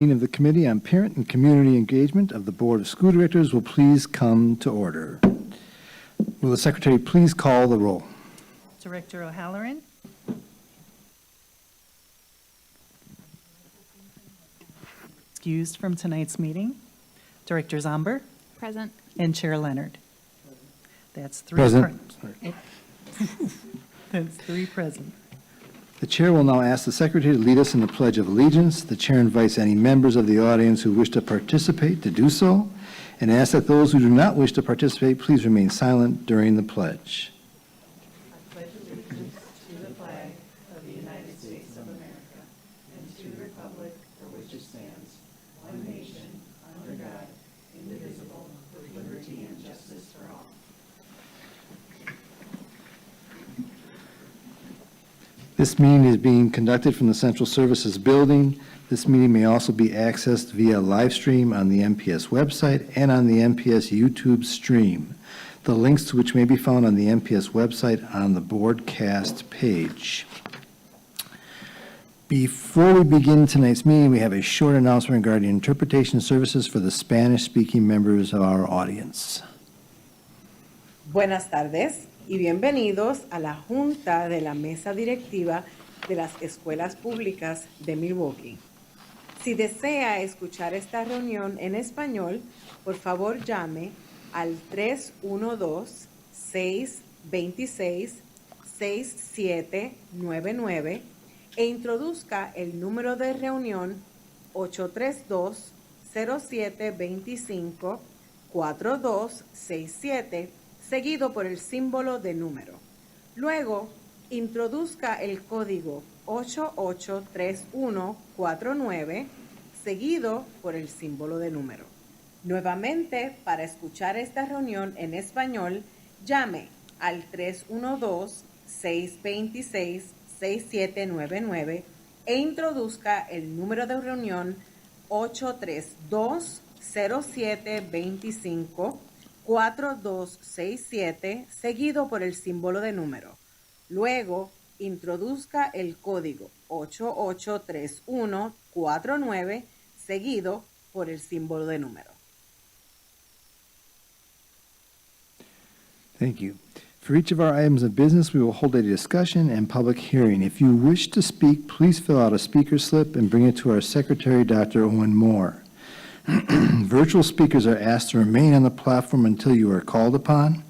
Of the Committee on Parent and Community Engagement of the Board of School Directors will please come to order. Will the Secretary please call the roll? Director O'Halloran. Excused from tonight's meeting. Director Zomber. Present. And Chair Leonard. That's three. Present. That's three present. The Chair will now ask the Secretary to lead us in the Pledge of Allegiance. The Chair invites any members of the audience who wish to participate to do so, and asks that those who do not wish to participate please remain silent during the pledge. I pledge allegiance to the flag of the United States of America and to the republic for which it stands, one nation, under God, indivisible, with liberty and justice for all. This meeting is being conducted from the Central Services Building. This meeting may also be accessed via live stream on the MPS website and on the MPS YouTube stream, the links to which may be found on the MPS website on the broadcast page. Before we begin tonight's meeting, we have a short announcement regarding interpretation services for the Spanish-speaking members of our audience. Buenas tardes y bienvenidos a la Junta de la Mesa Directiva de las Escuelas Públicas de Milwaukee. Si desea escuchar esta reunión en español, por favor llame al 312-626-6799 e introduzca el número de reunión 832-0725-4267, seguido por el símbolo de número. Luego, introduzca el código 883149, seguido por el símbolo de número. Nuevamente, para escuchar esta reunión en español, llame al 312-626-6799 e introduzca el número de reunión 832-0725-4267, seguido por el símbolo de número. Luego, introduzca el código 883149, seguido por el símbolo de número. Thank you. For each of our items of business, we will hold a discussion and public hearing. If you wish to speak, please fill out a speaker slip and bring it to our Secretary, Dr. Owen Moore. Virtual speakers are asked to remain on the platform until you are called upon.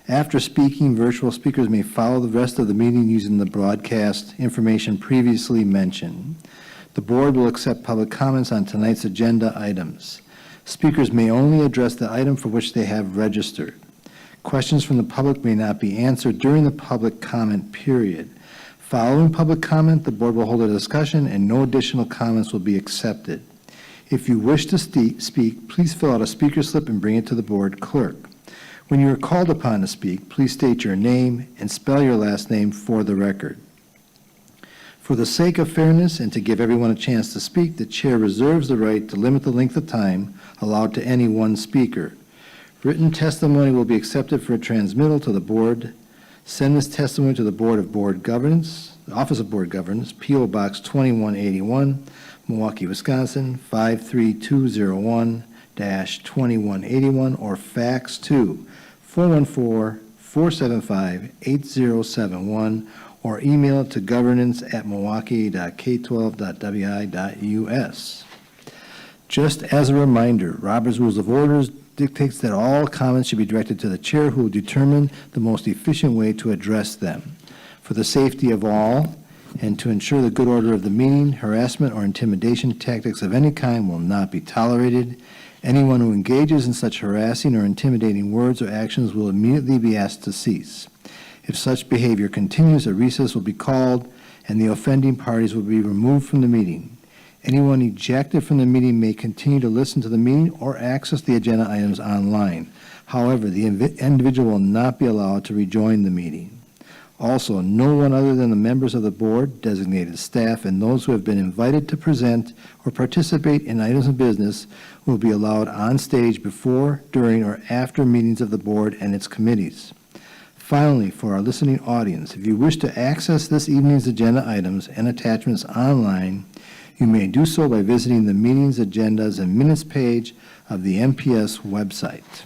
After speaking, virtual speakers may follow the rest of the meeting using the broadcast information previously mentioned. The board will accept public comments on tonight's agenda items. Speakers may only address the item for which they have registered. Questions from the public may not be answered during the public comment period. Following public comment, the board will hold a discussion and no additional comments will be accepted. If you wish to speak, please fill out a speaker slip and bring it to the board clerk. When you are called upon to speak, please state your name and spell your last name for the record. For the sake of fairness and to give everyone a chance to speak, the chair reserves the right to limit the length of time allowed to any one speaker. Written testimony will be accepted for a transmittal to the board. Send this testimony to the Board of Board Governance, the Office of Board Governance, P.O. Box 2181, Milwaukee, Wisconsin, 53201-2181, or fax to 414-475-8071, or email it to governance@milwaukee.k12.wi.us. Just as a reminder, Robert's Rules of Orders dictates that all comments should be directed to the chair, who will determine the most efficient way to address them. For the safety of all and to ensure the good order of the meeting, harassment or intimidation tactics of any kind will not be tolerated. Anyone who engages in such harassing or intimidating words or actions will immediately be asked to cease. If such behavior continues, a recess will be called and the offending parties will be removed from the meeting. Anyone ejected from the meeting may continue to listen to the meeting or access the agenda items online. However, the individual will not be allowed to rejoin the meeting. Also, no one other than the members of the board, designated staff, and those who have been invited to present or participate in items of business will be allowed on stage before, during, or after meetings of the board and its committees. Finally, for our listening audience, if you wish to access this evening's agenda items and attachments online, You may do so by visiting the meetings, agendas, and minutes page of the MPS website.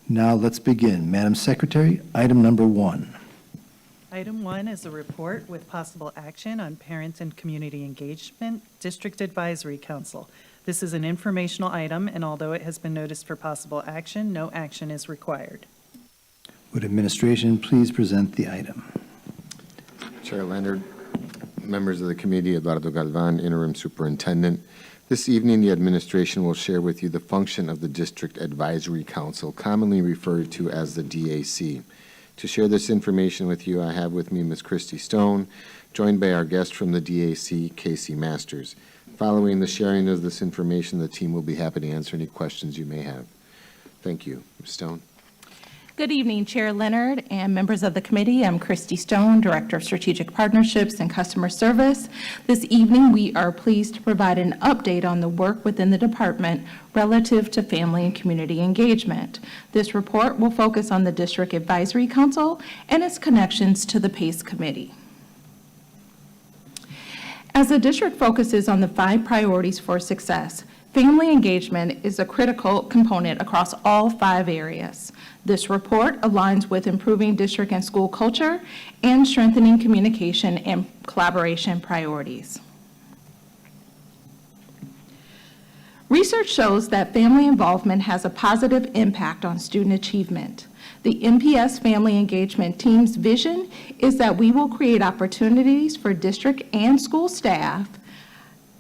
Now let's begin. Madam Secretary, item number 1. Item 1 is a report with possible action on Parent and Community Engagement District Advisory Council. This is an informational item, and although it has been noticed for possible action, no action is required. Would administration please present the item? Chair Leonard, members of the committee, Eduardo Galvan, Interim Superintendent. This evening, the administration will share with you the function of the District Advisory Council, commonly referred to as the DAC. To share this information with you, I have with me Ms. Christy Stone, joined by our guest from the DAC, Casey Masters. Following the sharing of this information, the team will be happy to answer any questions you may have. Thank you. Ms. Stone. Good evening, Chair Leonard and members of the committee. I'm Christy Stone, Director of Strategic Partnerships and Customer Service. This evening, we are pleased to provide an update on the work within the department relative to family and community engagement. This report will focus on the District Advisory Council and its connections to the PACE Committee. As the district focuses on the 5 priorities for success, family engagement is a critical component across all 5 areas. This report aligns with improving district and school culture and strengthening communication and collaboration priorities. Research shows that family involvement has a positive impact on student achievement. The MPS Family Engagement Team's vision is that we will create opportunities for district and school staff,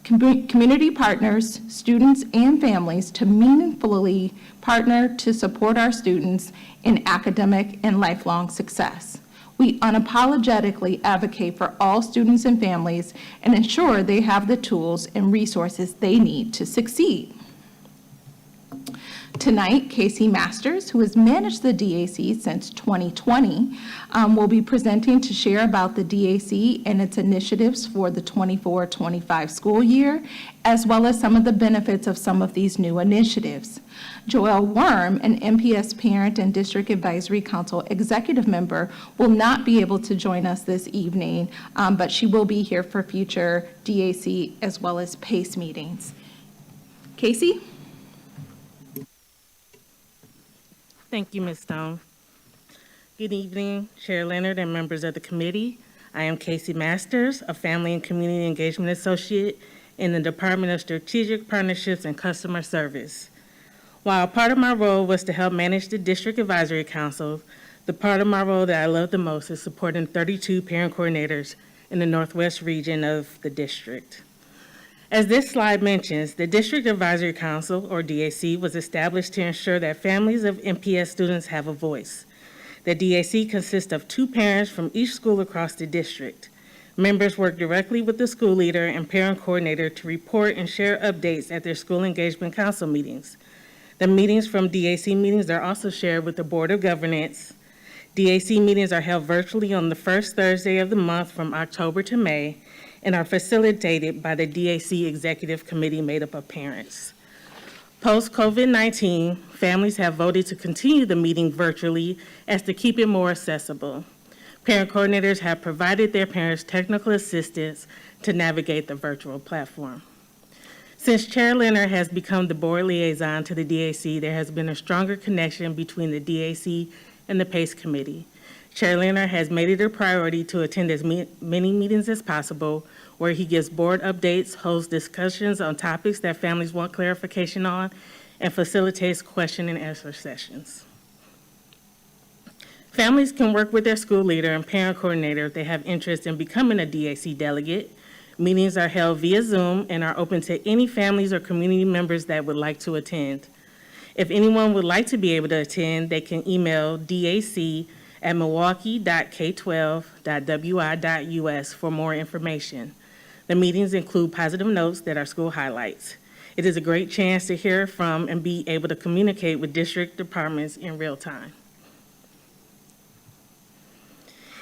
community partners, students, and families to meaningfully partner to support our students in academic and lifelong success. We unapologetically advocate for all students and families and ensure they have the tools and resources they need to succeed. Tonight, Casey Masters, who has managed the DAC since 2020, will be presenting to share about the DAC and its initiatives for the 24-25 school year, as well as some of the benefits of some of these new initiatives. Joelle Worm, an MPS Parent and District Advisory Council executive member, will not be able to join us this evening, but she will be here for future DAC as well as PACE meetings. Casey? Thank you, Ms. Stone. Good evening, Chair Leonard and members of the committee. I am Casey Masters, a Family and Community Engagement Associate in the Department of Strategic Partnerships and Customer Service. While part of my role was to help manage the District Advisory Council, the part of my role that I love the most is supporting 32 parent coordinators in the Northwest region of the district. As this slide mentions, the District Advisory Council, or DAC, was established to ensure that families of MPS students have a voice. The DAC consists of 2 parents from each school across the district. Members work directly with the school leader and parent coordinator to report and share updates at their school engagement council meetings. The meetings from DAC meetings are also shared with the Board of Governance. DAC meetings are held virtually on the first Thursday of the month from October to May, and are facilitated by the DAC Executive Committee made up of parents. Post-COVID-19, families have voted to continue the meeting virtually as to keep it more accessible. Parent coordinators have provided their parents technical assistance to navigate the virtual platform. Since Chair Leonard has become the board liaison to the DAC, there has been a stronger connection between the DAC and the PACE Committee. Chair Leonard has made it a priority to attend as many meetings as possible where he gives board updates, hosts discussions on topics that families want clarification on, and facilitates question and answer sessions. Families can work with their school leader and parent coordinator if they have interest in becoming a DAC delegate. Meetings are held via Zoom and are open to any families or community members that would like to attend. If anyone would like to be able to attend, they can email dac@milwaukee.k12.wi.us for more information. The meetings include positive notes that are school highlights. It is a great chance to hear from and be able to communicate with district departments in real time.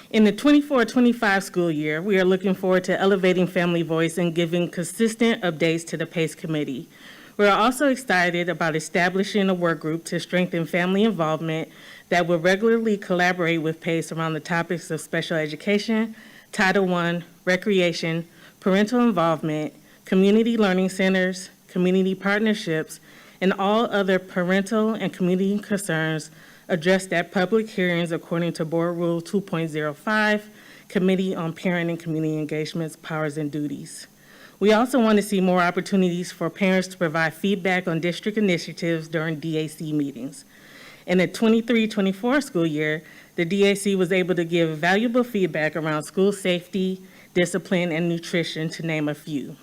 In the 24-25 school year, we are looking forward to elevating family voice and giving consistent updates to the PACE Committee. We are also excited about establishing a work group to strengthen family involvement that will regularly collaborate with PACE around the topics of special education, Title I, recreation, parental involvement, community learning centers, community partnerships, and all other parental and community concerns addressed at public hearings according to Board Rule 2.05, Committee on Parent and Community Engagement's Powers and Duties. We also want to see more opportunities for parents to provide feedback on district initiatives during DAC meetings. In the 23-24 school year, the DAC was able to give valuable feedback around school safety, discipline, and nutrition, to name a few.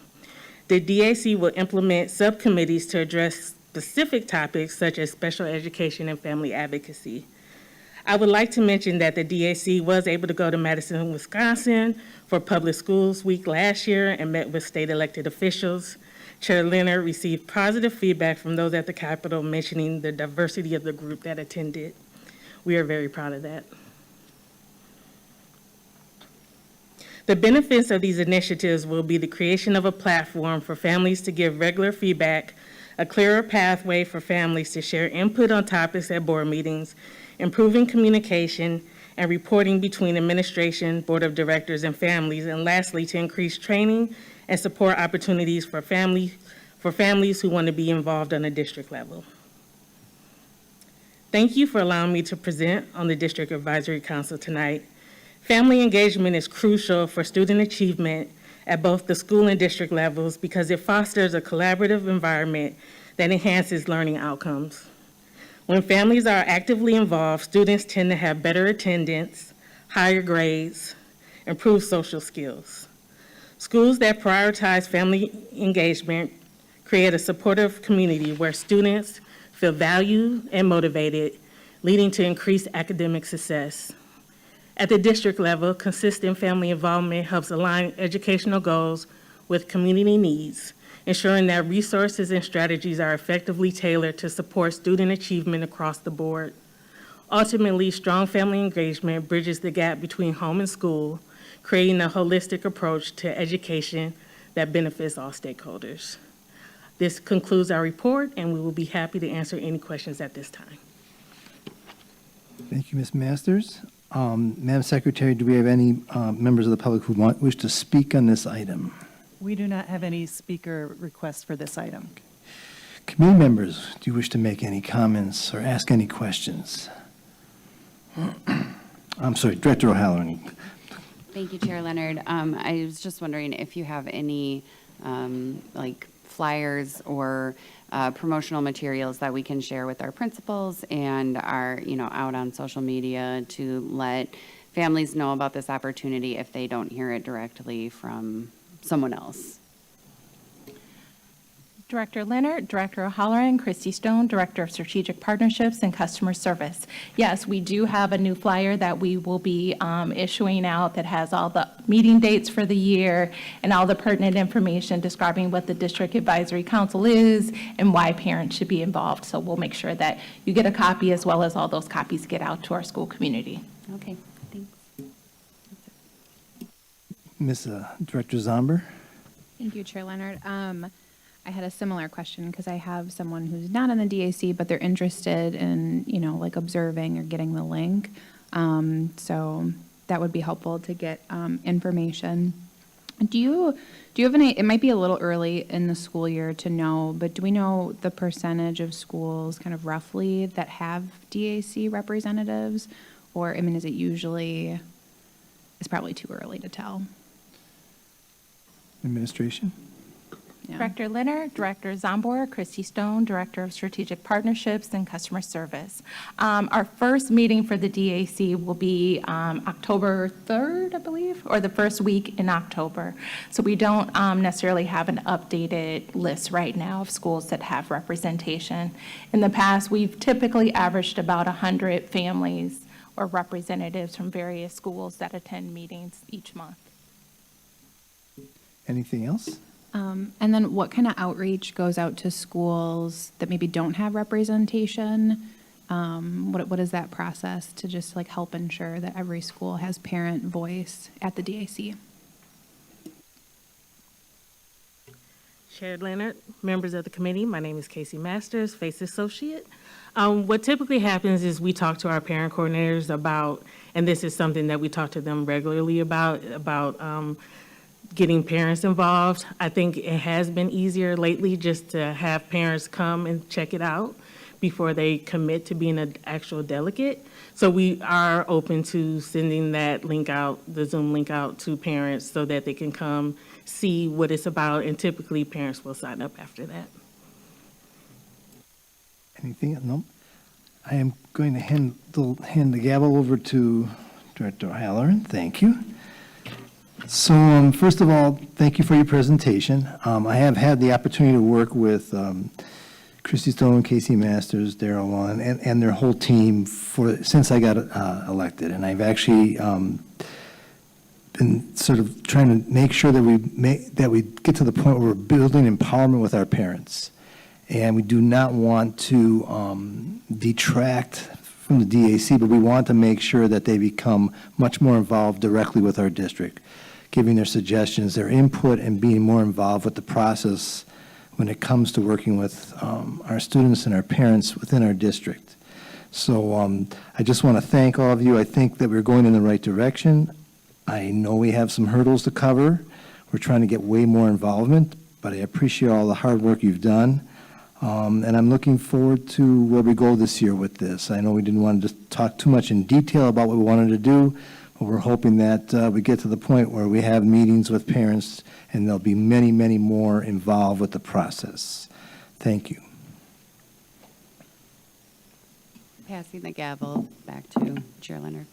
The DAC will implement subcommittees to address specific topics such as special education and family advocacy. I would like to mention that the DAC was able to go to Madison, Wisconsin for Public Schools Week last year and met with state elected officials. Chair Leonard received positive feedback from those at the Capitol mentioning the diversity of the group that attended. We are very proud of that. The benefits of these initiatives will be the creation of a platform for families to give regular feedback, a clearer pathway for families to share input on topics at board meetings, improving communication and reporting between administration, board of directors, and families, and lastly, to increase training and support opportunities for families who want to be involved on a district level. Thank you for allowing me to present on the District Advisory Council tonight. Family engagement is crucial for student achievement at both the school and district levels because it fosters a collaborative environment that enhances learning outcomes. When families are actively involved, students tend to have better attendance, higher grades, improved social skills. Schools that prioritize family engagement create a supportive community where students feel valued and motivated, leading to increased academic success. At the district level, consistent family involvement helps align educational goals with community needs, ensuring that resources and strategies are effectively tailored to support student achievement across the board. Ultimately, strong family engagement bridges the gap between home and school, creating a holistic approach to education that benefits all stakeholders. This concludes our report, and we will be happy to answer any questions at this time. Thank you, Ms. Masters. Madam Secretary, do we have any members of the public who wish to speak on this item? We do not have any speaker requests for this item. Committee members, do you wish to make any comments or ask any questions? I'm sorry, Director O'Halloran. Thank you, Chair Leonard. I was just wondering if you have any like flyers or promotional materials that we can share with our principals and are, out on social media to let families know about this opportunity if they don't hear it directly from someone else. Director Leonard, Director O'Halloran, Christy Stone, Director of Strategic Partnerships and Customer Service. Yes, we do have a new flyer that we will be issuing out that has all the meeting dates for the year and all the pertinent information describing what the District Advisory Council is and why parents should be involved. So we'll make sure that you get a copy as well as all those copies get out to our school community. Okay, thanks. Ms. Director Zomber? Thank you, Chair Leonard. I had a similar question because I have someone who's not on the DAC, but they're interested in, like observing or getting the link. So that would be helpful to get information. Do you have any, it might be a little early in the school year to know, but do we know the percentage of schools kind of roughly that have DAC representatives? Or, is it usually, it's probably too early to tell. Administration? Yeah. Director Leonard, Director Zombor, Christy Stone, Director of Strategic Partnerships and Customer Service. Our first meeting for the DAC will be October 3rd, I believe, or the first week in October. So we don't necessarily have an updated list right now of schools that have representation. In the past, we've typically averaged about 100 families or representatives from various schools that attend meetings each month. Anything else? And then what kind of outreach goes out to schools that maybe don't have representation? What is that process to just like help ensure that every school has parent voice at the DAC? Chair Leonard, members of the committee, my name is Casey Masters, FACE Associate. What typically happens is we talk to our parent coordinators about, and this is something that we talk to them regularly about getting parents involved. I think it has been easier lately just to have parents come and check it out before they commit to being an actual delegate. So we are open to sending that link out, the Zoom link out to parents so that they can come see what it's about, and typically parents will sign up after that. Anything? No. I am going to hand the gavel over to Director Halloran. Thank you. So first of all, thank you for your presentation. I have had the opportunity to work with Christy Stone, Casey Masters, Daryl Lund, and their whole team since I got elected. And I've actually been sort of trying to make sure that we get to the point where we're building empowerment with our parents. And we do not want to detract from the DAC, but we want to make sure that they become much more involved directly with our district, giving their suggestions, their input, and being more involved with the process when it comes to working with our students and our parents within our district. So I just want to thank all of you. I think that we're going in the right direction. I know we have some hurdles to cover. We're trying to get way more involvement, but I appreciate all the hard work you've done. And I'm looking forward to where we go this year with this. I know we didn't want to just talk too much in detail about what we wanted to do, but we're hoping that we get to the point where we have meetings with parents and there'll be many, many more involved with the process. Thank you. Passing the gavel back to Chair Leonard.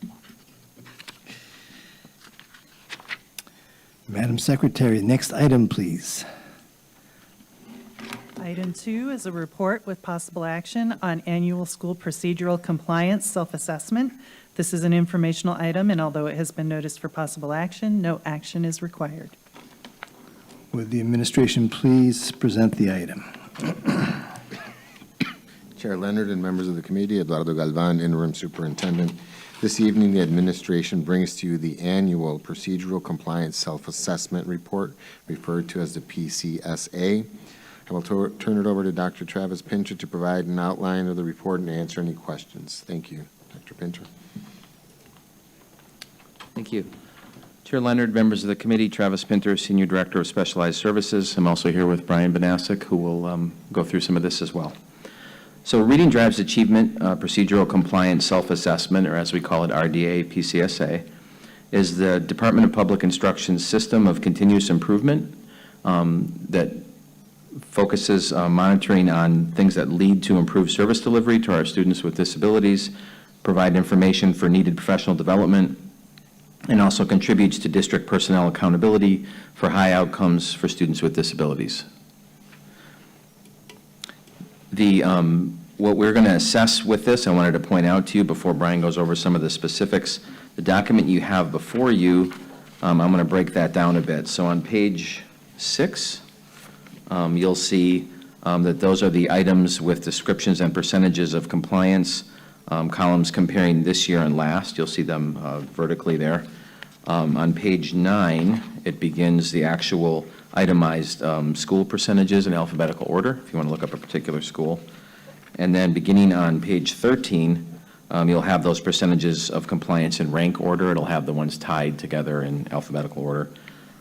Madam Secretary, next item, please. Item 2 is a report with possible action on annual school procedural compliance self-assessment. This is an informational item, and although it has been noticed for possible action, no action is required. Would the administration please present the item? Chair Leonard and members of the committee, Eduardo Galvan, Interim Superintendent. This evening, the administration brings to you the annual Procedural Compliance Self-Assessment Report, referred to as the PCSA. I will turn it over to Dr. Travis Pinter to provide an outline of the report and answer any questions. Thank you. Dr. Pinter. Thank you. Chair Leonard, members of the committee, Travis Pinter, Senior Director of Specialized Services. I'm also here with Brian Banasic, who will go through some of this as well. So Reading Drives Achievement Procedural Compliance Self-Assessment, or as we call it, RDA PCSA, is the Department of Public Instruction's system of continuous improvement that focuses monitoring on things that lead to improved service delivery to our students with disabilities, provide information for needed professional development, and also contributes to district personnel accountability for high outcomes for students with disabilities. What we're going to assess with this, I wanted to point out to you before Brian goes over some of the specifics, the document you have before you, I'm going to break that down a bit. So on page 6, you'll see that those are the items with descriptions and percentages of compliance, columns comparing this year and last. You'll see them vertically there. On page 9, it begins the actual itemized school percentages in alphabetical order, if you want to look up a particular school. And then beginning on page 13, you'll have those percentages of compliance in rank order. It'll have the ones tied together in alphabetical order.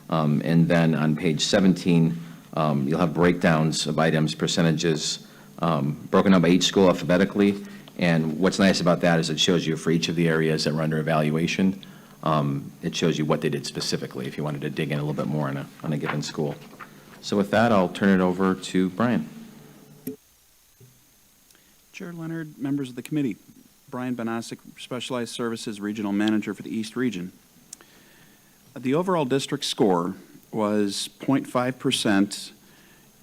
And then on page 17, you'll have breakdowns of items, percentages, broken up by each school alphabetically. And what's nice about that is it shows you for each of the areas that were under evaluation, it shows you what they did specifically if you wanted to dig in a little bit more on a given school. So with that, I'll turn it over to Brian. Chair Leonard, members of the committee, Brian Banasic, Specialized Services Regional Manager for the East Region. The overall district score was 0.5%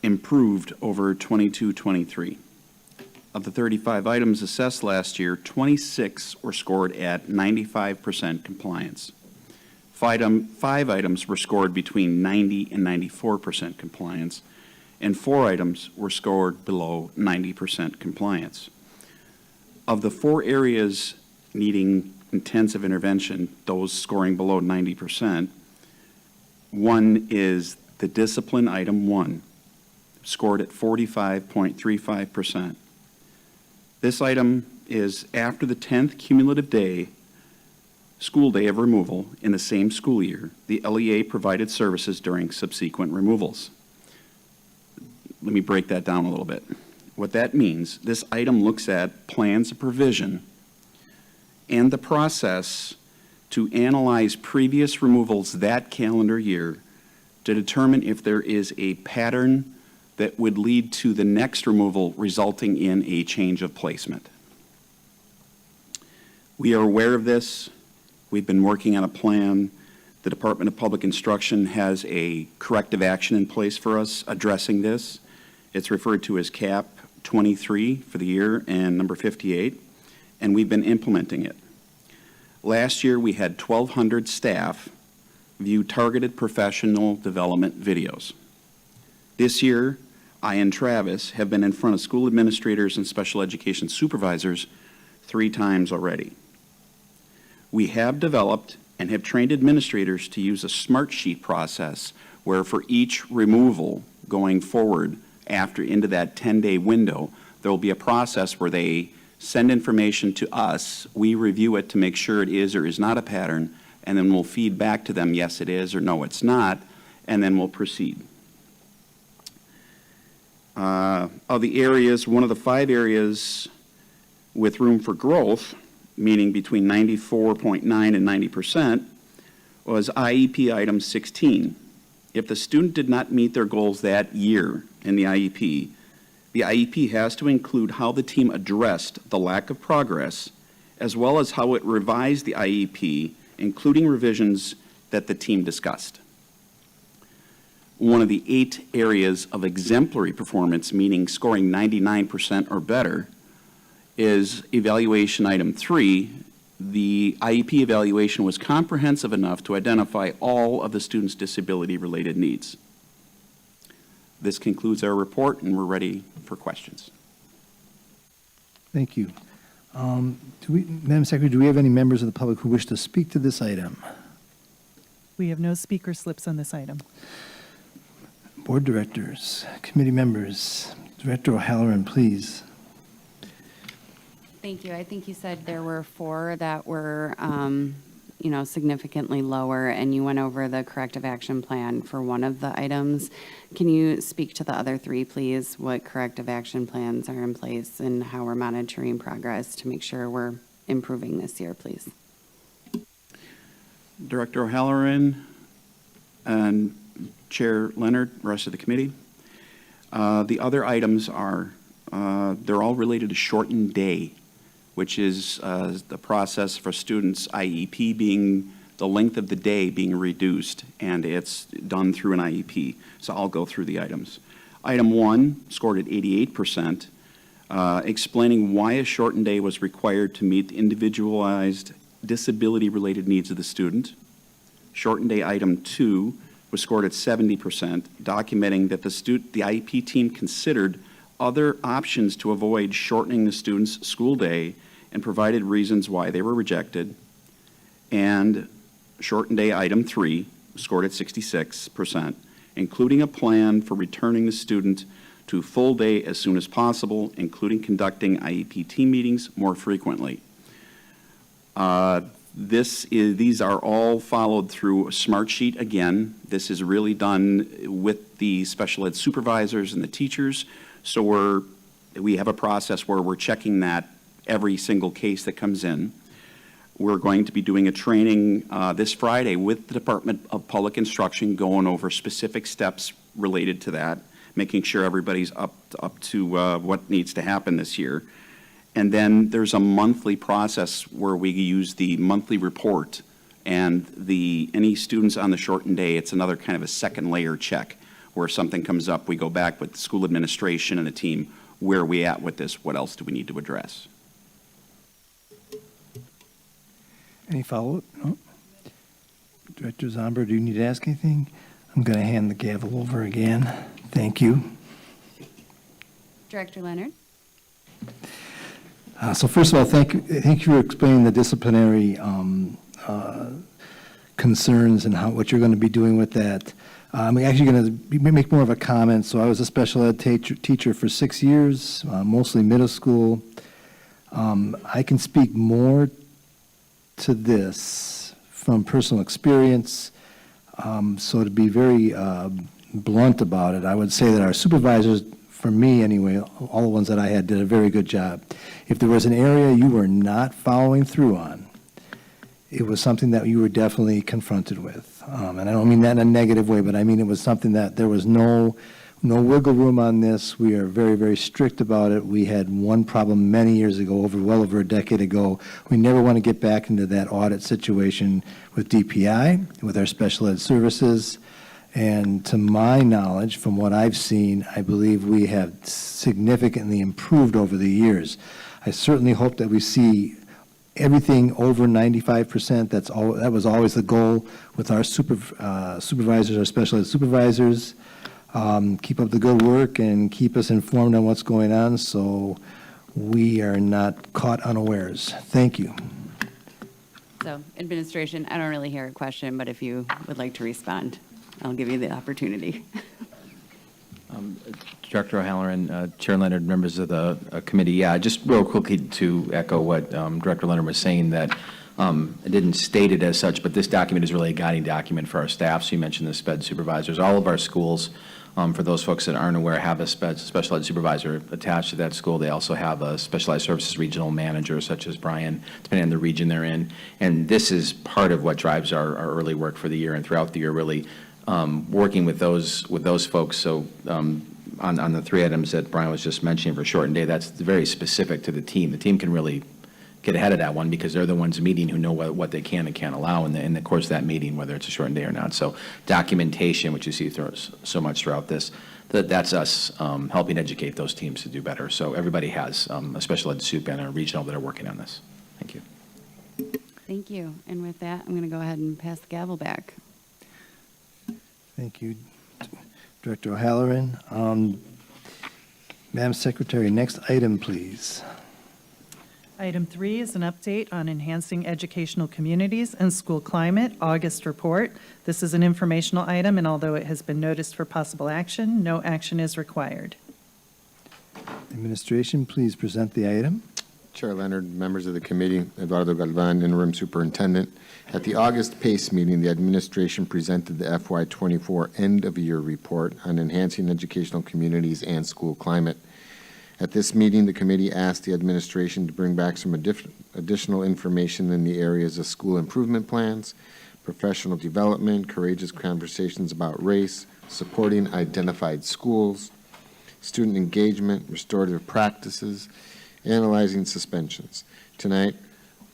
improved over 22-23. Of the 35 items assessed last year, 26 were scored at 95% compliance. Five items were scored between 90 and 94% compliance, and 4 items were scored below 90% compliance. Of the 4 areas needing intensive intervention, those scoring below 90%, one is the discipline item 1, scored at 45.35%. This item is after the 10th cumulative day, school day of removal in the same school year, the LEA provided services during subsequent removals. Let me break that down a little bit. What that means, this item looks at plans of provision and the process to analyze previous removals that calendar year to determine if there is a pattern that would lead to the next removal resulting in a change of placement. We are aware of this. We've been working on a plan. The Department of Public Instruction has a corrective action in place for us addressing this. It's referred to as CAP 23 for the year and number 58, and we've been implementing it. Last year, we had 1,200 staff view targeted professional development videos. This year, I and Travis have been in front of school administrators and special education supervisors 3 times already. We have developed and have trained administrators to use a smart sheet process where for each removal going forward after into that 10-day window, there will be a process where they send information to us, we review it to make sure it is or is not a pattern, and then we'll feed back to them, yes, it is, or no, it's not, and then we'll proceed. Of the areas, one of the 5 areas with room for growth, meaning between 94.9 and 90%, was IEP item 16. If the student did not meet their goals that year in the IEP has to include how the team addressed the lack of progress, as well as how it revised the IEP, including revisions that the team discussed. One of the 8 areas of exemplary performance, meaning scoring 99% or better, is evaluation item 3. The IEP evaluation was comprehensive enough to identify all of the students' disability-related needs. This concludes our report, and we're ready for questions. Thank you. Madam Secretary, do we have any members of the public who wish to speak to this item? We have no speaker slips on this item. Board directors, committee members, Director O'Halloran, please. Thank you. I think you said there were 4 that were, significantly lower, and you went over the corrective action plan for one of the items. Can you speak to the other 3, please? What corrective action plans are in place and how we're monitoring progress to make sure we're improving this year, please? Director O'Halloran and Chair Leonard, rest of the committee. The other items are, they're all related to shortened day, which is the process for students' IEP being, the length of the day being reduced, and it's done through an IEP. So I'll go through the items. Item 1 scored at 88%, explaining why a shortened day was required to meet the individualized disability-related needs of the student. Shortened day item 2 was scored at 70%, documenting that the IEP team considered other options to avoid shortening the student's school day and provided reasons why they were rejected. And shortened day item 3 scored at 66%, including a plan for returning the student to full day as soon as possible, including conducting IEP team meetings more frequently. These are all followed through a smart sheet again. This is really done with the special ed supervisors and the teachers. So we have a process where we're checking that every single case that comes in. We're going to be doing a training this Friday with the Department of Public Instruction, going over specific steps related to that, making sure everybody's up to what needs to happen this year. And then there's a monthly process where we use the monthly report, and any students on the shortened day, it's another kind of a second layer check where something comes up, we go back with the school administration and the team, where are we at with this, what else do we need to address? Any follow-up? No? Director Zomber, do you need to ask anything? I'm going to hand the gavel over again. Thank you. Director Leonard? So first of all, thank you for explaining the disciplinary concerns and what you're going to be doing with that. I'm actually going to make more of a comment. So I was a special ed teacher for 6 years, mostly middle school. I can speak more to this from personal experience. So to be very blunt about it, I would say that our supervisors, for me anyway, all the ones that I had, did a very good job. If there was an area you were not following through on, it was something that you were definitely confronted with. And I don't mean that in a negative way, but I mean it was something that there was no wiggle room on this. We are very, very strict about it. We had one problem many years ago, well over a decade ago. We never want to get back into that audit situation with DPI, with our special ed services. And to my knowledge, from what I've seen, I believe we have significantly improved over the years. I certainly hope that we see everything over 95%. That was always the goal with our supervisors, our special ed supervisors. Keep up the good work and keep us informed on what's going on so we are not caught unawares. Thank you. So, administration, I don't really hear a question, but if you would like to respond, I'll give you the opportunity. Director O'Halloran, Chair Leonard, members of the committee, yeah, just real quickly to echo what Director Leonard was saying, that I didn't state it as such, but this document is really a guiding document for our staff. So you mentioned the SPED supervisors. All of our schools, for those folks that aren't aware, have a special ed supervisor attached to that school. They also have a specialized services regional manager, such as Brian, depending on the region they're in. And this is part of what drives our early work for the year and throughout the year, really working with those folks. So on the three items that Brian was just mentioning for shortened day, that's very specific to the team. The team can really get ahead of that one because they're the ones meeting who know what they can and can't allow in the course of that meeting, whether it's a shortened day or not. So documentation, which you see so much throughout this, that's us helping educate those teams to do better. So everybody has a special ed soup and a regional that are working on this. Thank you. Thank you. And with that, I'm going to go ahead and pass the gavel back. Thank you, Director O'Halloran. Madam Secretary, next item, please. Item 3 is an update on enhancing educational communities and school climate, August report. This is an informational item, and although it has been noticed for possible action, no action is required. Administration, please present the item. Chair Leonard, members of the committee, Eduardo Galvan, interim superintendent. At the August PACE meeting, the administration presented the FY24 end-of-year report on enhancing educational communities and school climate. At this meeting, the committee asked the administration to bring back some additional information in the areas of school improvement plans, professional development, courageous conversations about race, supporting identified schools, student engagement, restorative practices, analyzing suspensions. Tonight,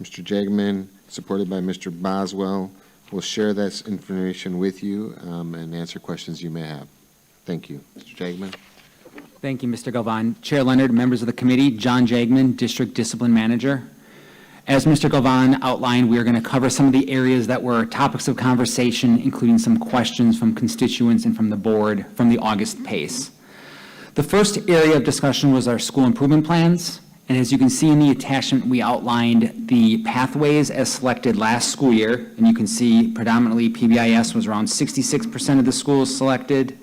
Mr. Jagman, supported by Mr. Boswell, will share this information with you and answer questions you may have. Thank you. Mr. Jagman. Thank you, Mr. Galvan. Chair Leonard, members of the committee, John Jagman, District Discipline Manager. As Mr. Galvan outlined, we are going to cover some of the areas that were topics of conversation, including some questions from constituents and from the board from the August PACE. The first area of discussion was our school improvement plans. And as you can see in the attachment, we outlined the pathways as selected last school year. And you can see predominantly PBIS was around 66% of the schools selected.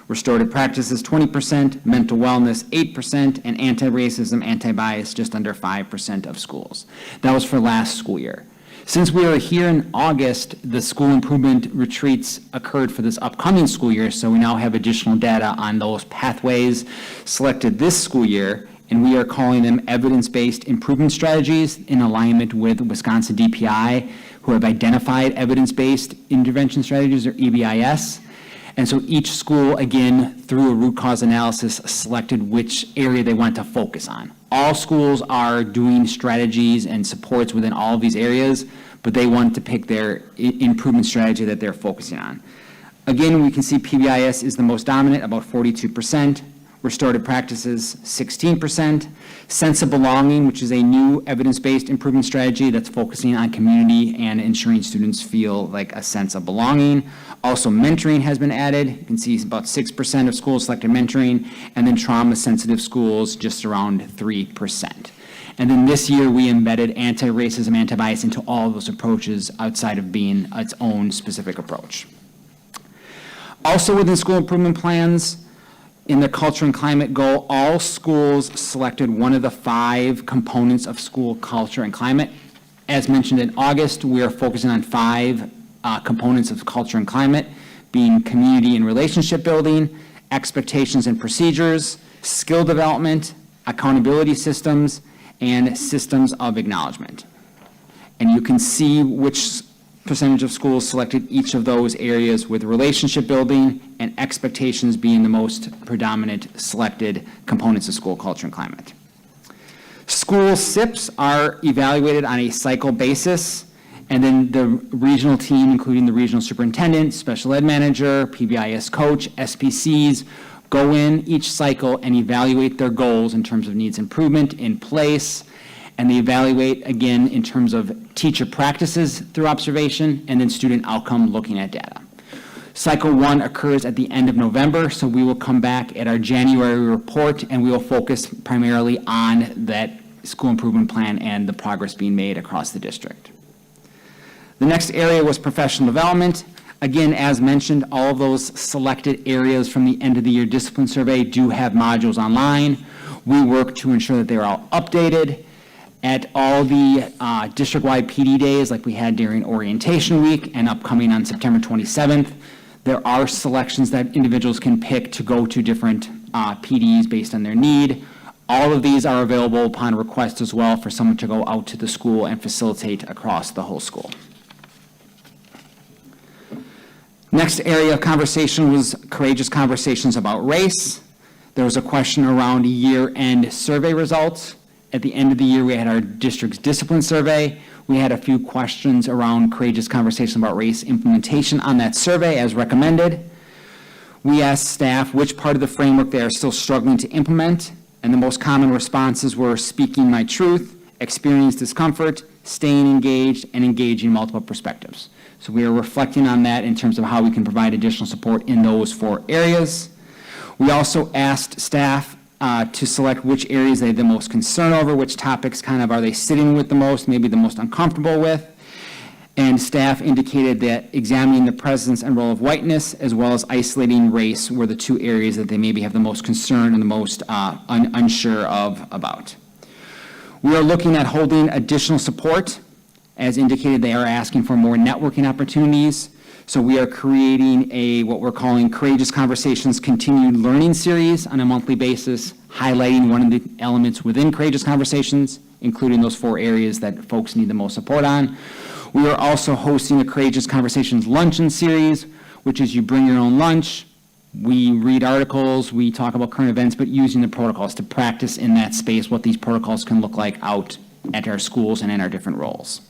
Restorative practices, 20%, mental wellness, 8%, and anti-racism, anti-bias, just under 5% of schools. That was for last school year. Since we are here in August, the school improvement retreats occurred for this upcoming school year, so we now have additional data on those pathways selected this school year, and we are calling them evidence-based improvement strategies in alignment with Wisconsin DPI, who have identified evidence-based intervention strategies, or EBIS. And so each school, again, through a root cause analysis, selected which area they want to focus on. All schools are doing strategies and supports within all of these areas, but they want to pick their improvement strategy that they're focusing on. Again, we can see PBIS is the most dominant, about 42%. Restorative practices, 16%. Sense of belonging, which is a new evidence-based improvement strategy that's focusing on community and ensuring students feel like a sense of belonging. Also, mentoring has been added. You can see about 6% of schools selected mentoring, and then trauma-sensitive schools, just around 3%. And then this year, we embedded anti-racism, anti-bias into all of those approaches outside of being its own specific approach. Also within school improvement plans, in the culture and climate goal, all schools selected one of the 5 components of school culture and climate. As mentioned in August, we are focusing on 5 components of culture and climate, being community and relationship building, expectations and procedures, skill development, accountability systems, and systems of acknowledgement. And you can see which percentage of schools selected each of those areas, with relationship building and expectations being the most predominant selected components of school culture and climate. School SIPs are evaluated on a cycle basis, and then the regional team, including the regional superintendent, special ed manager, PBIS coach, SPCs, go in each cycle and evaluate their goals in terms of needs improvement in place, and they evaluate again in terms of teacher practices through observation and then student outcome looking at data. Cycle 1 occurs at the end of November, so we will come back at our January report and we will focus primarily on that school improvement plan and the progress being made across the district. The next area was professional development. Again, as mentioned, all of those selected areas from the end of the year discipline survey do have modules online. We work to ensure that they're all updated. At all the district-wide PD days like we had during orientation week and upcoming on September 27th, there are selections that individuals can pick to go to different PDs based on their need. All of these are available upon request as well for someone to go out to the school and facilitate across the whole school. Next area of conversation was courageous conversations about race. There was a question around year-end survey results. At the end of the year, we had our district's discipline survey. We had a few questions around courageous conversations about race implementation on that survey as recommended. We asked staff which part of the framework they are still struggling to implement, and the most common responses were speaking my truth, experience discomfort, staying engaged, and engaging multiple perspectives. So we are reflecting on that in terms of how we can provide additional support in those 4 areas. We also asked staff to select which areas they had the most concern over, which topics kind of are they sitting with the most, maybe the most uncomfortable with. And staff indicated that examining the presence and role of whiteness as well as isolating race were the 2 areas that they maybe have the most concern and the most unsure about. We are looking at holding additional support. As indicated, they are asking for more networking opportunities. So we are creating what we're calling Courageous Conversations Continued Learning Series on a monthly basis, highlighting one of the elements within Courageous Conversations, including those 4 areas that folks need the most support on. We are also hosting a Courageous Conversations Luncheon Series, which is you bring your own lunch, we read articles, we talk about current events, but using the protocols to practice in that space what these protocols can look like out at our schools and in our different roles.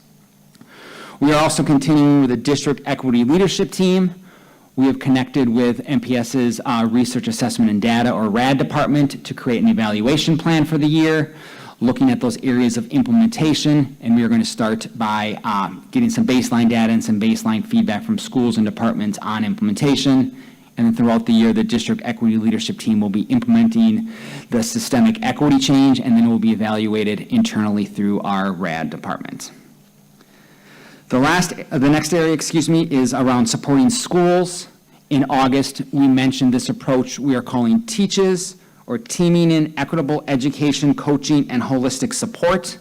We are also continuing with the District Equity Leadership Team. We have connected with MPS's Research Assessment and Data, or RAD department, to create an evaluation plan for the year, looking at those areas of implementation, and we are going to start by getting some baseline data and some baseline feedback from schools and departments on implementation. And then throughout the year, the District Equity Leadership Team will be implementing the systemic equity change, and then it will be evaluated internally through our RAD department. The next area, is around supporting schools. In August, we mentioned this approach we are calling TEACHES, or Teaming in Equitable Education, Coaching, and Holistic Support.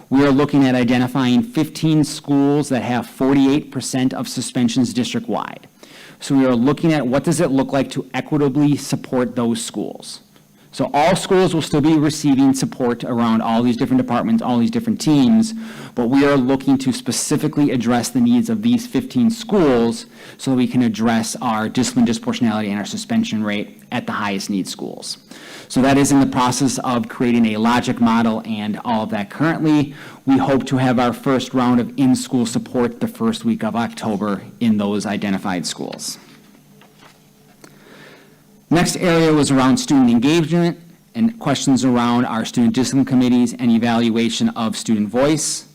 We are looking at identifying 15 schools that have 48% of suspensions district-wide. So we are looking at what does it look like to equitably support those schools. So all schools will still be receiving support around all these different departments, all these different teams, but we are looking to specifically address the needs of these 15 schools so that we can address our discipline disproportionality and our suspension rate at the highest need schools. So that is in the process of creating a logic model and all of that currently. We hope to have our first round of in-school support the first week of October in those identified schools. Next area was around student engagement and questions around our student discipline committees and evaluation of student voice.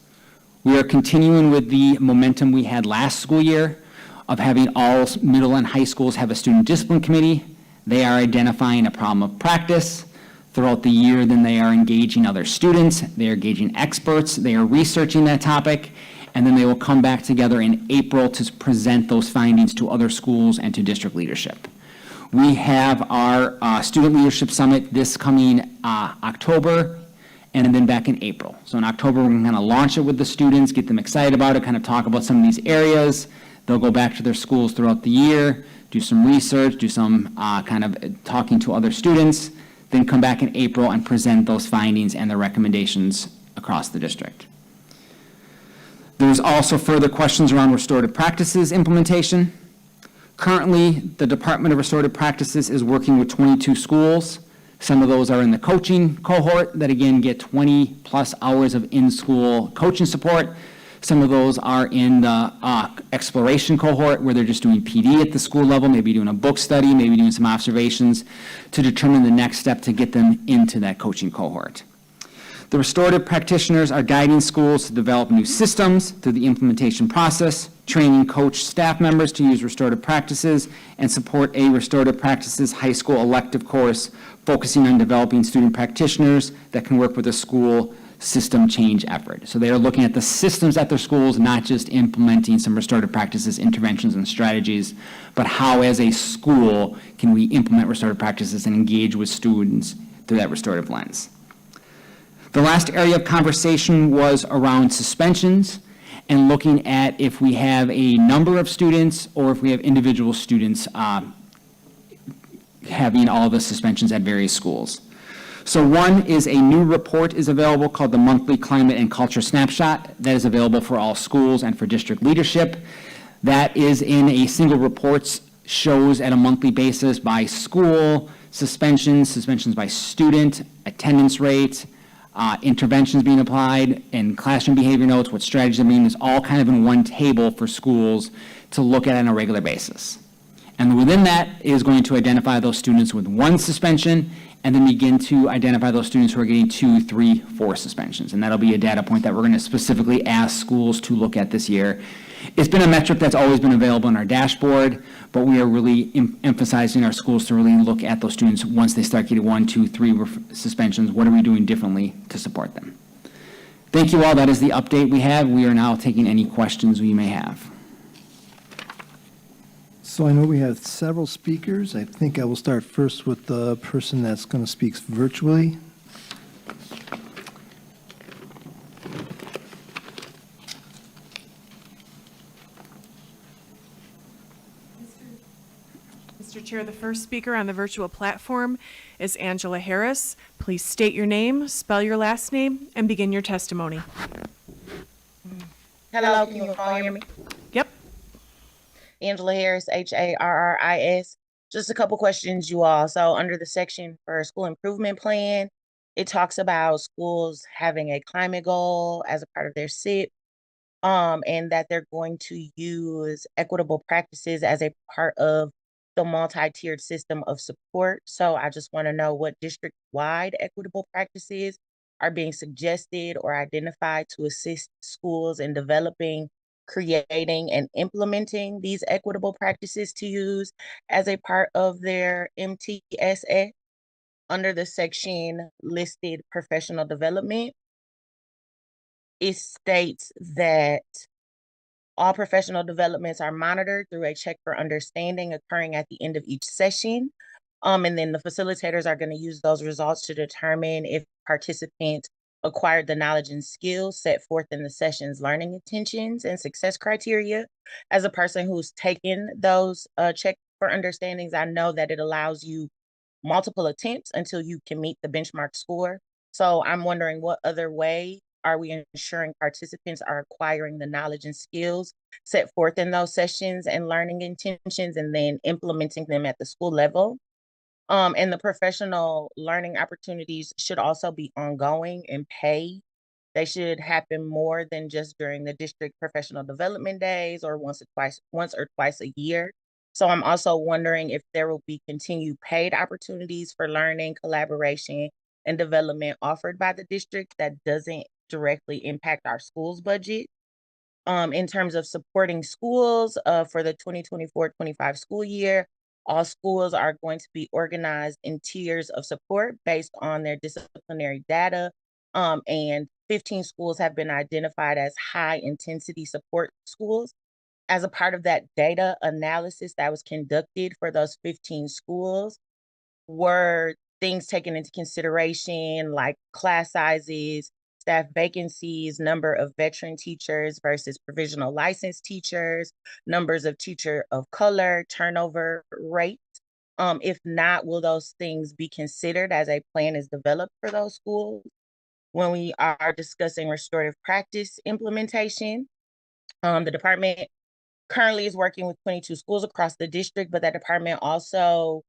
We are continuing with the momentum we had last school year of having all middle and high schools have a student discipline committee. They are identifying a problem of practice. Throughout the year, then they are engaging other students, they are engaging experts, they are researching that topic, and then they will come back together in April to present those findings to other schools and to district leadership. We have our Student Leadership Summit this coming October and then back in April. So in October, we're going to kind of launch it with the students, get them excited about it, kind of talk about some of these areas. They'll go back to their schools throughout the year, do some research, do some kind of talking to other students, then come back in April and present those findings and the recommendations across the district. There's also further questions around restorative practices implementation. Currently, the Department of Restorative Practices is working with 22 schools. Some of those are in the coaching cohort that, again, get 20-plus hours of in-school coaching support. Some of those are in the exploration cohort where they're just doing PD at the school level, maybe doing a book study, maybe doing some observations to determine the next step to get them into that coaching cohort. The restorative practitioners are guiding schools to develop new systems through the implementation process, training coach staff members to use restorative practices, and support a restorative practices high school elective course focusing on developing student practitioners that can work with a school system change effort. So they are looking at the systems at their schools, not just implementing some restorative practices, interventions, and strategies, but how as a school can we implement restorative practices and engage with students through that restorative lens. The last area of conversation was around suspensions and looking at if we have a number of students or if we have individual students having all the suspensions at various schools. So one is a new report is available called the Monthly Climate and Culture Snapshot that is available for all schools and for district leadership. That is in a single report, shows at a monthly basis by school, suspensions by student, attendance rate, interventions being applied, and classroom behavior notes, what strategies are being used, all kind of in one table for schools to look at on a regular basis. And within that is going to identify those students with one suspension and then begin to identify those students who are getting 2, 3, 4 suspensions. And that'll be a data point that we're going to specifically ask schools to look at this year. It's been a metric that's always been available on our dashboard, but we are really emphasizing our schools to really look at those students once they start getting 1, 2, 3 suspensions. What are we doing differently to support them? Thank you all. That is the update we have. We are now taking any questions we may have. So I know we have several speakers. I think I will start first with the person that's going to speak virtually. Mr. Chair, the first speaker on the virtual platform is Angela Harris. Please state your name, spell your last name, and begin your testimony. Hello, can you all hear me? Yep. Angela Harris, Harris. Just a couple questions, you all. So under the section for school improvement plan, it talks about schools having a climate goal as a part of their SIP, and that they're going to use equitable practices as a part of the multi-tiered system of support. So I just want to know what district-wide equitable practices are being suggested or identified to assist schools in developing, creating, and implementing these equitable practices to use as a part of their MTSA. Under the section listed professional development, it states that all professional developments are monitored through a check for understanding occurring at the end of each session. And then the facilitators are going to use those results to determine if participants acquired the knowledge and skills set forth in the session's learning intentions and success criteria. As a person who's taken those check for understandings, I know that it allows you multiple attempts until you can meet the benchmark score. So I'm wondering, what other way are we ensuring participants are acquiring the knowledge and skills set forth in those sessions and learning intentions and then implementing them at the school level? And the professional learning opportunities should also be ongoing and paid. They should happen more than just during the district professional development days or once or twice a year. So I'm also wondering if there will be continued paid opportunities for learning, collaboration, and development offered by the district that doesn't directly impact our schools budget. In terms of supporting schools for the 2024-25 school year, all schools are going to be organized in tiers of support based on their disciplinary data. And 15 schools have been identified as high intensity support schools. As a part of that data analysis that was conducted for those 15 schools, were things taken into consideration like class sizes, staff vacancies, number of veteran teachers versus provisional licensed teachers, numbers of teacher of color, turnover rate. If not, will those things be considered as a plan is developed for those schools? When we are discussing restorative practice implementation, the department currently is working with 22 schools across the district, but that department also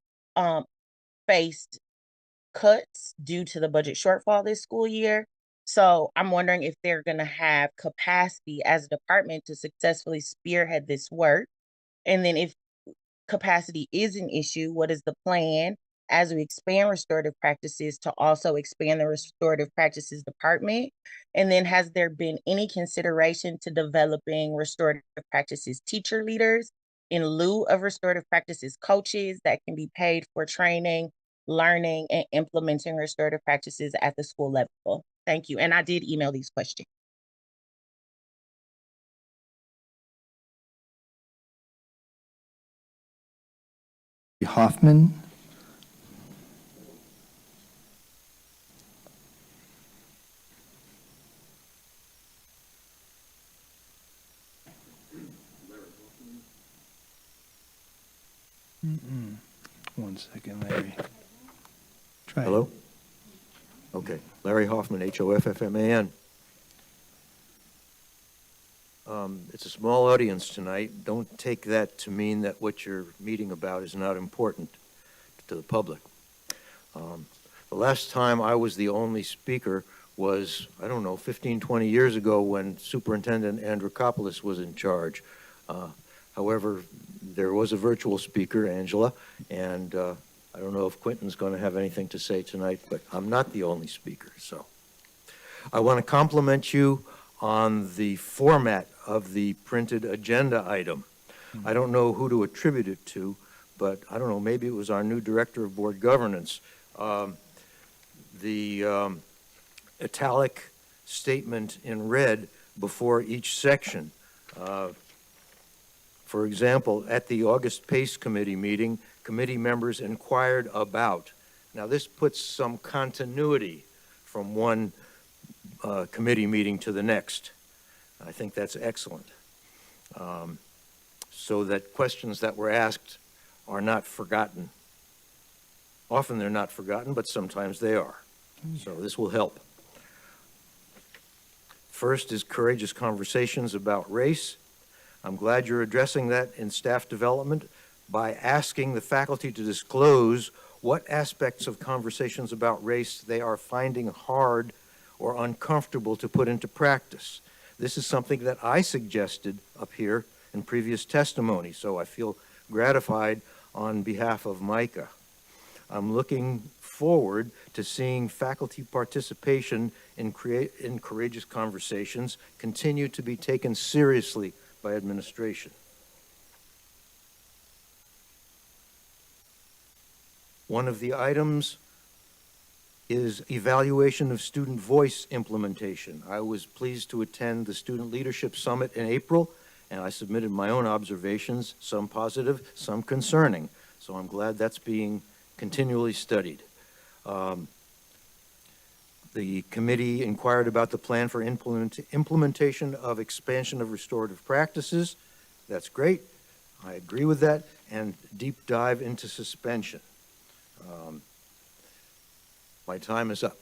faced cuts due to the budget shortfall this school year. So I'm wondering if they're going to have capacity as a department to successfully spearhead this work. And then if capacity is an issue, what is the plan as we expand restorative practices to also expand the restorative practices department? And then has there been any consideration to developing restorative practices teacher leaders in lieu of restorative practices coaches that can be paid for training, learning, and implementing restorative practices at the school level? Thank you. And I did email these questions. Hoffman. One second, Larry. Try it. Hello? Okay, Larry Hoffman, Hoffman. It's a small audience tonight. Don't take that to mean that what you're meeting about is not important to the public. The last time I was the only speaker was, I don't know, 15, 20 years ago when Superintendent Andrikopoulos was in charge. However, there was a virtual speaker, Angela, and I don't know if Quentin's going to have anything to say tonight, but I'm not the only speaker. So I want to compliment you on the format of the printed agenda item. I don't know who to attribute it to, but I don't know, maybe it was our new Director of Board Governance. The italic statement in red before each section. For example, at the August PACE Committee meeting, committee members inquired about. Now, this puts some continuity from one committee meeting to the next. I think that's excellent. So that questions that were asked are not forgotten. Often they're not forgotten, but sometimes they are. So this will help. First is courageous conversations about race. I'm glad you're addressing that in staff development by asking the faculty to disclose what aspects of conversations about race they are finding hard or uncomfortable to put into practice. This is something that I suggested up here in previous testimony, so I feel gratified on behalf of Micah. I'm looking forward to seeing faculty participation in courageous conversations continue to be taken seriously by administration. One of the items is evaluation of student voice implementation. I was pleased to attend the Student Leadership Summit in April, and I submitted my own observations, some positive, some concerning. So I'm glad that's being continually studied. The committee inquired about the plan for implementation of expansion of restorative practices. That's great. I agree with that. And deep dive into suspension. My time is up.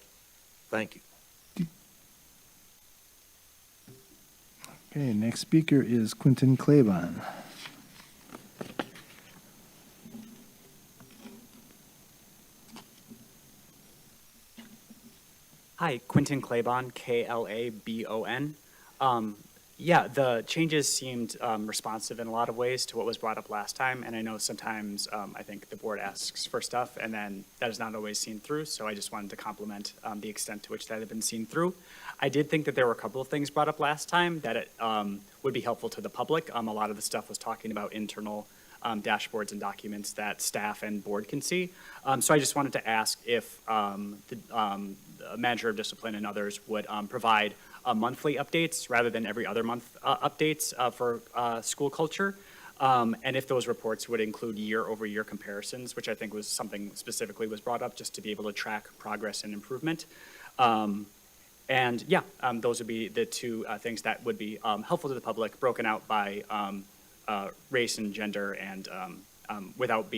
Thank you. Okay, next speaker is Quentin Claiborne. Hi, Quentin Claiborne, Klabon. Yeah, the changes seemed responsive in a lot of ways to what was brought up last time, and I know sometimes I think the board asks for stuff, and then that is not always seen through, so I just wanted to compliment the extent to which that had been seen through. I did think that there were a couple of things brought up last time that it would be helpful to the public. A lot of the stuff was talking about internal dashboards and documents that staff and board can see. So I just wanted to ask if the manager of discipline and others would provide monthly updates rather than every other month updates for school culture. And if those reports would include year-over-year comparisons, which I think was something specifically was brought up, just to be able to track progress and improvement. And yeah, those would be the two things that would be helpful to the public, broken out by race and gender, and without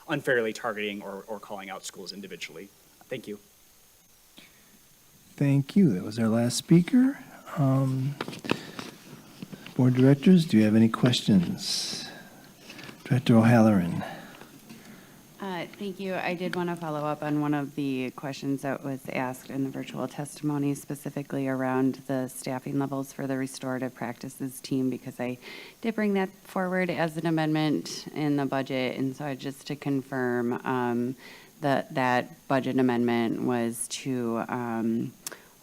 unfairly targeting or calling out schools individually. Thank you. Thank you. That was our last speaker. Board directors, do you have any questions? Director O'Halloran. Thank you. I did want to follow up on one of the questions that was asked in the virtual testimony, specifically around the staffing levels for the restorative practices team, because I did bring that forward as an amendment in the budget. And so just to confirm that budget amendment was to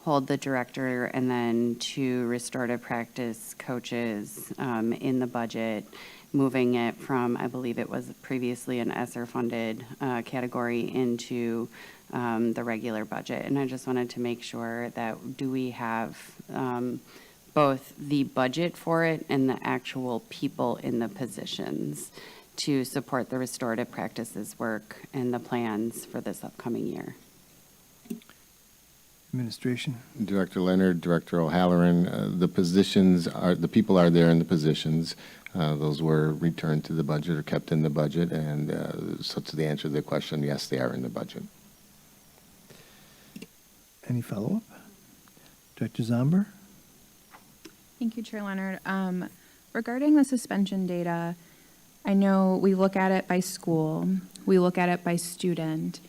hold the director and then 2 restorative practice coaches in the budget, moving it from, I believe it was previously an ESSER-funded category into the regular budget. And I just wanted to make sure that do we have both the budget for it and the actual people in the positions to support the restorative practices work and the plans for this upcoming year. Administration. Director Leonard, Director O'Halloran, the people are there in the positions. Those were returned to the budget or kept in the budget, and so to the answer to the question, yes, they are in the budget. Any follow-up? Director Zomber? Thank you, Chair Leonard. Regarding the suspension data, I know we look at it by school, we look at it by student,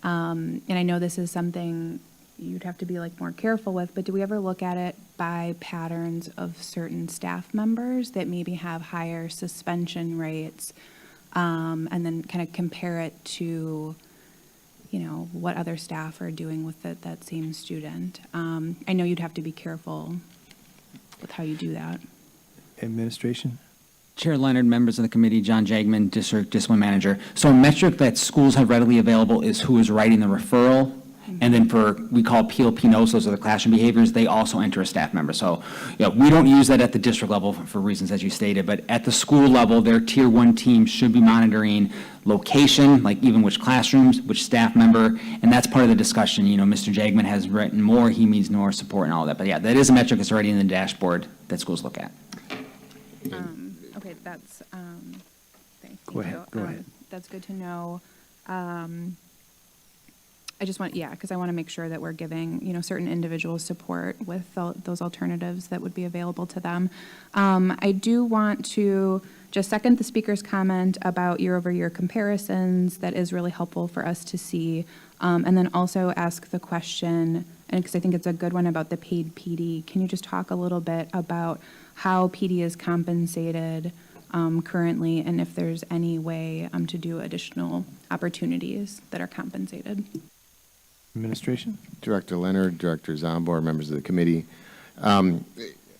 and I know this is something you'd have to be like more careful with, but do we ever look at it by patterns of certain staff members that maybe have higher suspension rates, and then kind of compare it to, you know, what other staff are doing with that same student? I know you'd have to be careful with how you do that. Administration. Chair Leonard, members of the committee, John Jagman, District Discipline Manager. So a metric that schools have readily available is who is writing the referral. And then we call PLP notes, those are the classroom behaviors, they also enter a staff member. So, you know, we don't use that at the district level for reasons as you stated, but at the school level, their tier 1 team should be monitoring location, like even which classrooms, which staff member, and that's part of the discussion. You know, Mr. Jagman has written more, he needs more support and all that. But yeah, that is a metric that's already in the dashboard that schools look at. Okay, that's, thank Go ahead, you. go ahead. That's good to know. I just want, because I want to make sure that we're giving, you know, certain individuals support with those alternatives that would be available to them. I do want to just second the speaker's comment about year-over-year comparisons. That is really helpful for us to see. And then also ask the question, and because I think it's a good one, about the paid PD. Can you just talk a little bit about how PD is compensated currently, and if there's any way to do additional opportunities that are compensated? Administration. Director Leonard, Director Zombor, members of the committee.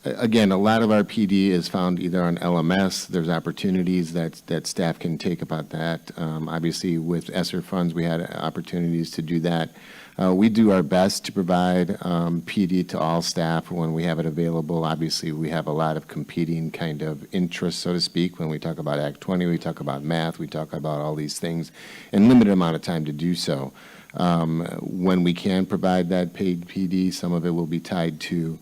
Again, a lot of our PD is found either on LMS. There's opportunities that staff can take about that. Obviously, with ESSER funds, we had opportunities to do that. We do our best to provide PD to all staff when we have it available. Obviously, we have a lot of competing kind of interests, so to speak. When we talk about Act 20, we talk about math, we talk about all these things, and limited amount of time to do so. When we can provide that paid PD, some of it will be tied to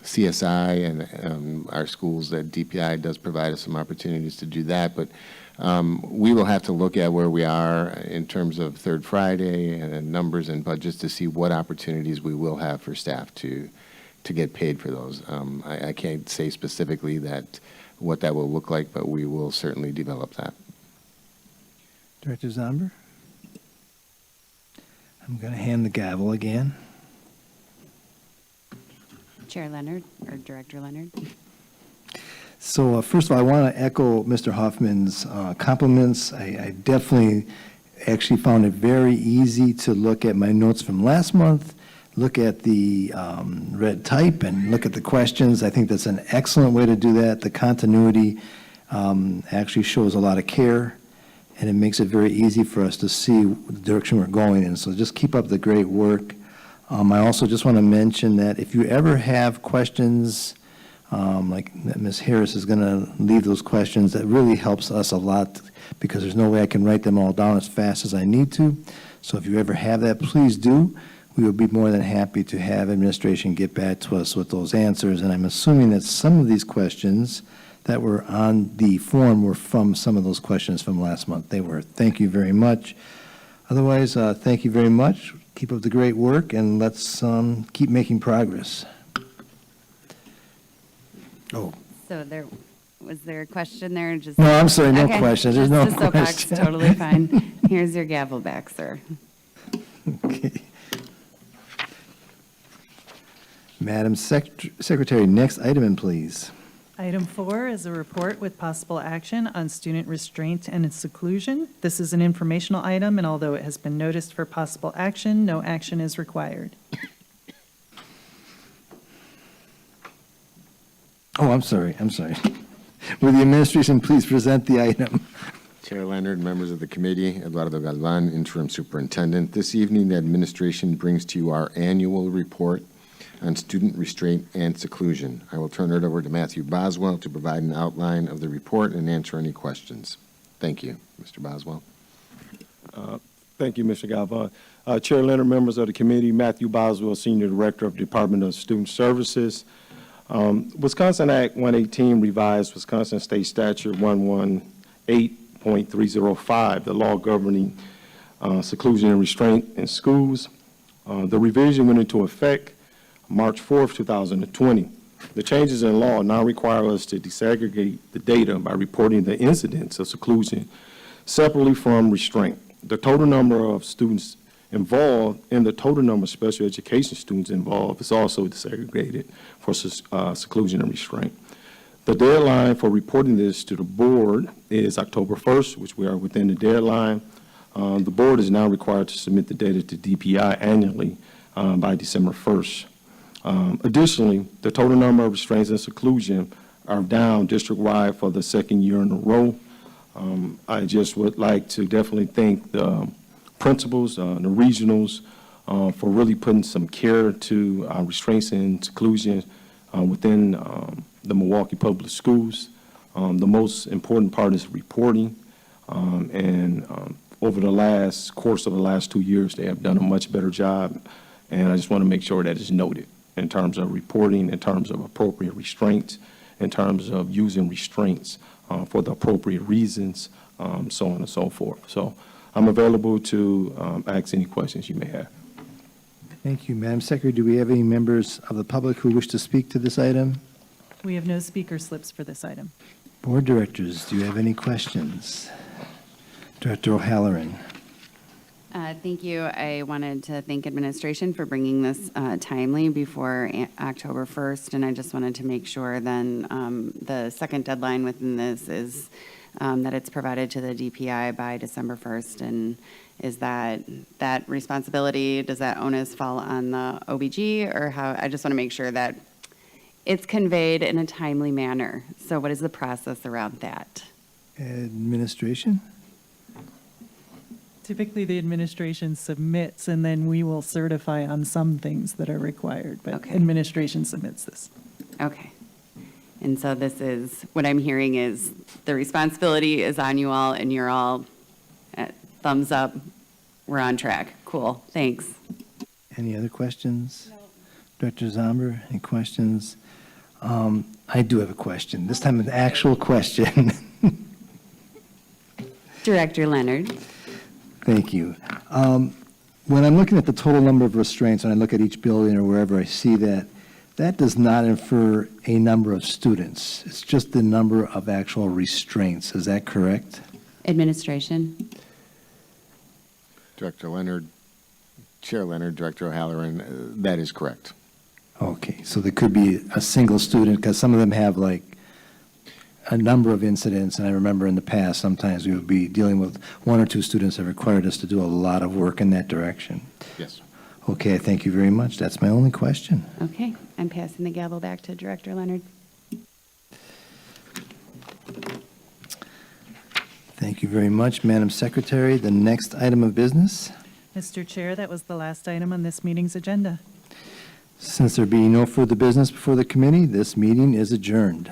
CSI and our schools. That DPI does provide us some opportunities to do that, but we will have to look at where we are in terms of Third Friday and numbers and budgets to see what opportunities we will have for staff to get paid for those. I can't say specifically what that will look like, but we will certainly develop that. Director Zomber. I'm going to hand the gavel again. Chair Leonard, or Director Leonard. So first of all, I want to echo Mr. Hoffman's compliments. I definitely actually found it very easy to look at my notes from last month, look at the red type, and look at the questions. I think that's an excellent way to do that. The continuity actually shows a lot of care, and it makes it very easy for us to see the direction we're going in. So just keep up the great work. I also just want to mention that if you ever have questions like Ms. Harris is going to leave those questions. That really helps us a lot because there's no way I can write them all down as fast as I need to. So if you ever have that, please do. We will be more than happy to have administration get back to us with those answers. And I'm assuming that some of these questions that were on the form were from some of those questions from last month. They were. Thank you very much. Otherwise, thank you very much. Keep up the great work, and let's keep making progress. Oh. So was there a question there? Just No, I'm sorry, no Okay, question. There's just no a soapbox, question. Totally fine. Here's your gavel back, sir. Okay. Madam Secretary, next item, please. Item 4 is a report with possible action on student restraint and seclusion. This is an informational item, and although it has been noticed for possible action, no action is required. Oh, I'm sorry. Will the administration please present the item? Chair Leonard, members of the committee, Eduardo Galvan, interim superintendent. This evening, the administration brings to you our annual report on student restraint and seclusion. I will turn it over to Matthew Boswell to provide an outline of the report and answer any questions. Thank you, Mr. Boswell. Thank you, Mr. Galvan. Chair Leonard, members of the committee, Matthew Boswell, Senior Director of the Department of Student Services. Wisconsin Act 118 revised Wisconsin State Statute 118.305, the law governing seclusion and restraint in schools. The revision went into effect March 4th, 2020. The changes in law now require us to desegregate the data by reporting the incidents of seclusion separately from restraint. The total number of students involved and the total number of special education students involved is also desegregated for seclusion and restraint. The deadline for reporting this to the board is October 1st, which we are within the deadline. The board is now required to submit the data to DPI annually by December 1st. Additionally, the total number of restraints and seclusion are down district-wide for the second year in a row. I just would like to definitely thank the principals, the regionals, for really putting some care to restraints and seclusion within the Milwaukee Public Schools. The most important part is reporting, and over the course of the last 2 years, they have done a much better job, and I just want to make sure that is noted in terms of reporting, in terms of appropriate restraints, in terms of using restraints for the appropriate reasons, so on and so forth. So I'm available to ask any questions you may have. Thank you. Madam Secretary, do we have any members of the public who wish to speak to this item? We have no speaker slips for this item. Board directors, do you have any questions? Director O'Halloran. Thank you. I wanted to thank administration for bringing this timely before October 1st, and I just wanted to make sure then the second deadline within this is that it's provided to the DPI by December 1st, and is that responsibility, does that onus fall on the OBG, or how? I just want to make sure that it's conveyed in a timely manner. So what is the process around that? Administration? Typically, the administration submits, and then we will certify on some things that are required, but Okay. administration submits this. Okay. And so this is, what I'm hearing is the responsibility is on you all, and you're all thumbs up, we're on track. Cool, thanks. Any other questions? No. Director Zomber, any questions? I do have a question. This time an actual question. Director Leonard. Thank you. When I'm looking at the total number of restraints, and I look at each building or wherever I see that, that does not infer a number of students. It's just the number of actual restraints. Is that correct? Administration. Director Leonard, Chair Leonard, Director O'Halloran, that is correct. Okay, so there could be a single student, because some of them have like a number of incidents, and I remember in the past, sometimes we would be dealing with one or two students that required us to do a lot of work in that direction. Yes. Okay, thank you very much. That's my only question. Okay, I'm passing the gavel back to Director Leonard. Thank you very much, Madam Secretary. The next item of business. Mr. Chair, that was the last item on this meeting's agenda. Since there being no further business before the committee, this meeting is adjourned.